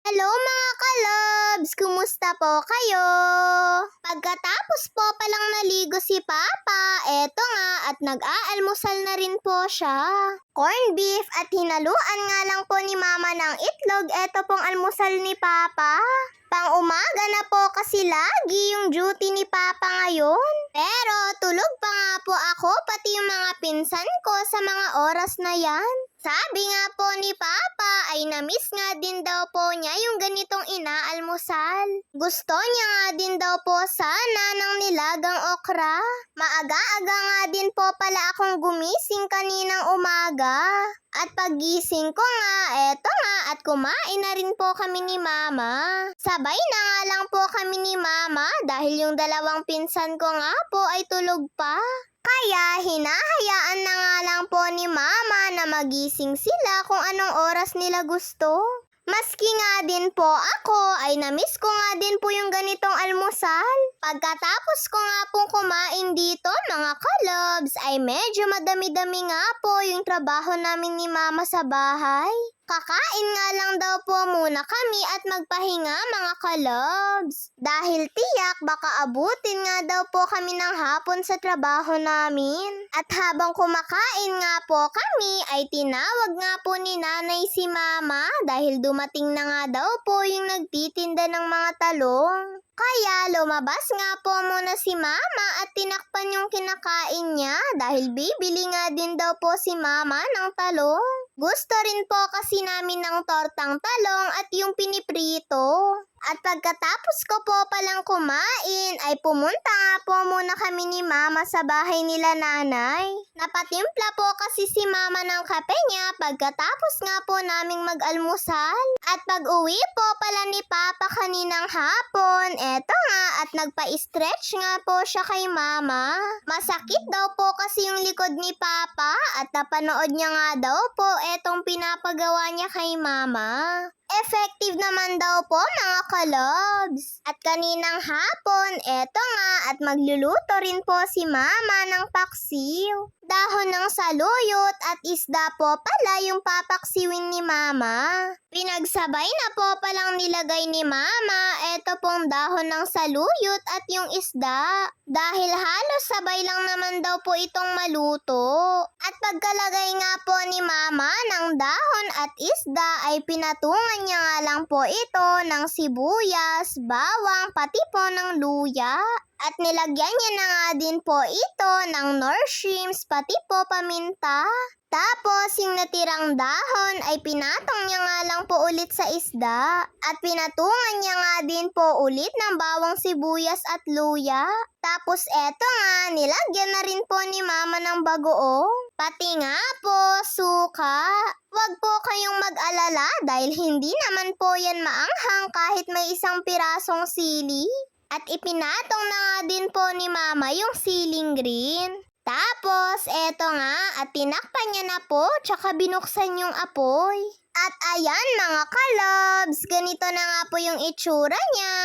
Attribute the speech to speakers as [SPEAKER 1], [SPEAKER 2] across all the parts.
[SPEAKER 1] Hello mga kalobs! Kumusta po kayo? Pagkatapos po palang naligo si Papa, eto nga at nag-aalmusal na rin po siya. Corn beef at hinaluan nga lang po ni Mama ng itlog, eto pong almusal ni Papa. Pang-umaga na po kasi lagi yung duty ni Papa ngayon. Pero tulog pa nga po ako pati yung mga pinsan ko sa mga oras na yan. Sabi nga po ni Papa ay na-miss nga din daw po niya yung ganitong inaalmusal. Gusto niya nga din daw po sana ng nilagang okra. Maaga-aga nga din po pala akong gumising kaninang umaga. At paggising ko nga, eto nga at kumain na rin po kami ni Mama. Sabay na nga lang po kami ni Mama dahil yung dalawang pinsan ko nga po ay tulog pa. Kaya hinahayaan na nga lang po ni Mama na magising sila kung anong oras nila gusto. Maski nga din po ako ay na-miss ko nga din po yung ganitong almusal. Pagkatapos ko nga pong kumain dito mga kalobs ay medyo madami-dami nga po yung trabaho namin ni Mama sa bahay. Kakain nga lang daw po muna kami at magpahinga mga kalobs. Dahil tiyak baka abutin nga daw po kami ng hapon sa trabaho namin. At habang kumakain nga po kami ay tinawag nga po ni nanay si Mama dahil dumating na nga daw po yung nagtitinda ng mga talong. Kaya lumabas nga po muna si Mama at tinakpan yung kinakain niya dahil bibili nga din daw po si Mama ng talong. Gusto rin po kasi namin ng tortang talong at yung piniprito. At pagkatapos ko po palang kumain ay pumunta nga po muna kami ni Mama sa bahay nila nanay. Napatimpla po kasi si Mama ng kape niya pagkatapos nga po naming mag-almusal. At pag-uwi po pala ni Papa kaninang hapon, eto nga at nagpa-stretch nga po siya kay Mama. Masakit daw po kasi yung likod ni Papa at napanood niya nga daw po etong pinapagawa niya kay Mama. Effective naman daw po mga kalobs. At kaninang hapon, eto nga at magluluto rin po si Mama ng paksiw. Dahon ng saluyot at isda po pala yung papaksiwin ni Mama. Pinagsabay na po palang nilagay ni Mama eto pong dahon ng saluyot at yung isda. Dahil halos sabay lang naman daw po itong maluto. At pagkalagay nga po ni Mama ng dahon at isda ay pinatungan niya nga lang po ito ng sibuyas, bawang, pati po ng luya. At nilagyan niya na nga din po ito ng nor shrimps pati po paminta. Tapos yung natirang dahon ay pinatong niya nga lang po ulit sa isda. At pinatungan niya nga din po ulit ng bawang sibuyas at luya. Tapos eto nga, nilagyan na rin po ni Mama ng bagoong. Pati nga po, suka. Huwag po kayong mag-alala dahil hindi naman po yan maanghang kahit may isang pirasong sili. At ipinatong na nga din po ni Mama yung siling green. Tapos, eto nga, at tinakpan niya na po, tsaka binuksan yung apoy. At ayan mga kalobs, ganito na nga po yung itsura niya.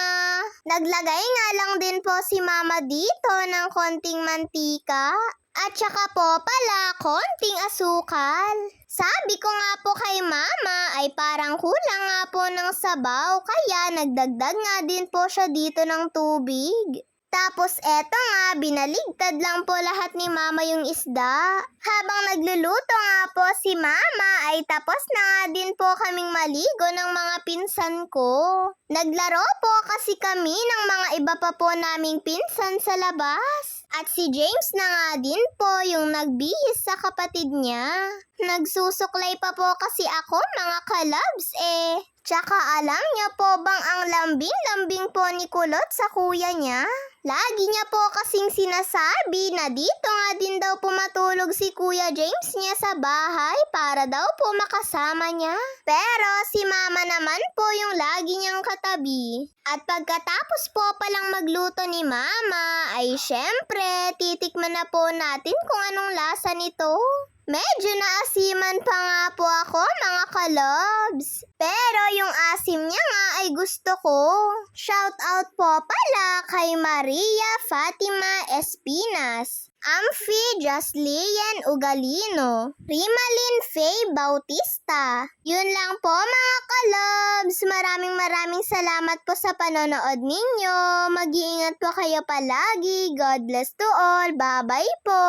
[SPEAKER 1] Naglagay nga lang din po si Mama dito ng konting mantika. At tsaka po pala, konting asukal. Sabi ko nga po kay Mama ay parang kulang nga po ng sabaw kaya nagdagdag nga din po siya dito ng tubig. Tapos eto nga, binaligtad lang po lahat ni Mama yung isda. Habang nagluluto nga po si Mama ay tapos na nga din po kaming maligo ng mga pinsan ko. Naglaro po kasi kami ng mga iba pa po naming pinsan sa labas. At si James na nga din po yung nagbihis sa kapatid niya. Nagsusuklay pa po kasi ako mga kalabs eh. Tsaka alam niya po bang ang lambing-lambing po ni Kulot sa kuya niya? Lagi niya po kasing sinasabi na dito nga din daw po matulog si Kuya James niya sa bahay para daw po makasama niya. Pero si Mama naman po yung lagi niyang katabi. At pagkatapos po palang magluto ni Mama ay syempre titikman na po natin kung anong lasa nito. Medyo naasiman pa nga po ako mga kalobs. Pero yung asim niya nga ay ay gusto ko. Shout out po pala kay Maria Fatima Espinas, Amphi Jaslian Ugalino, Rimalin Faye Bautista. Yun lang po mga kalobs. Maraming salamat po sa panonood ninyo. Mag-iingat po kayo palagi. God bless to all. Bye-bye po.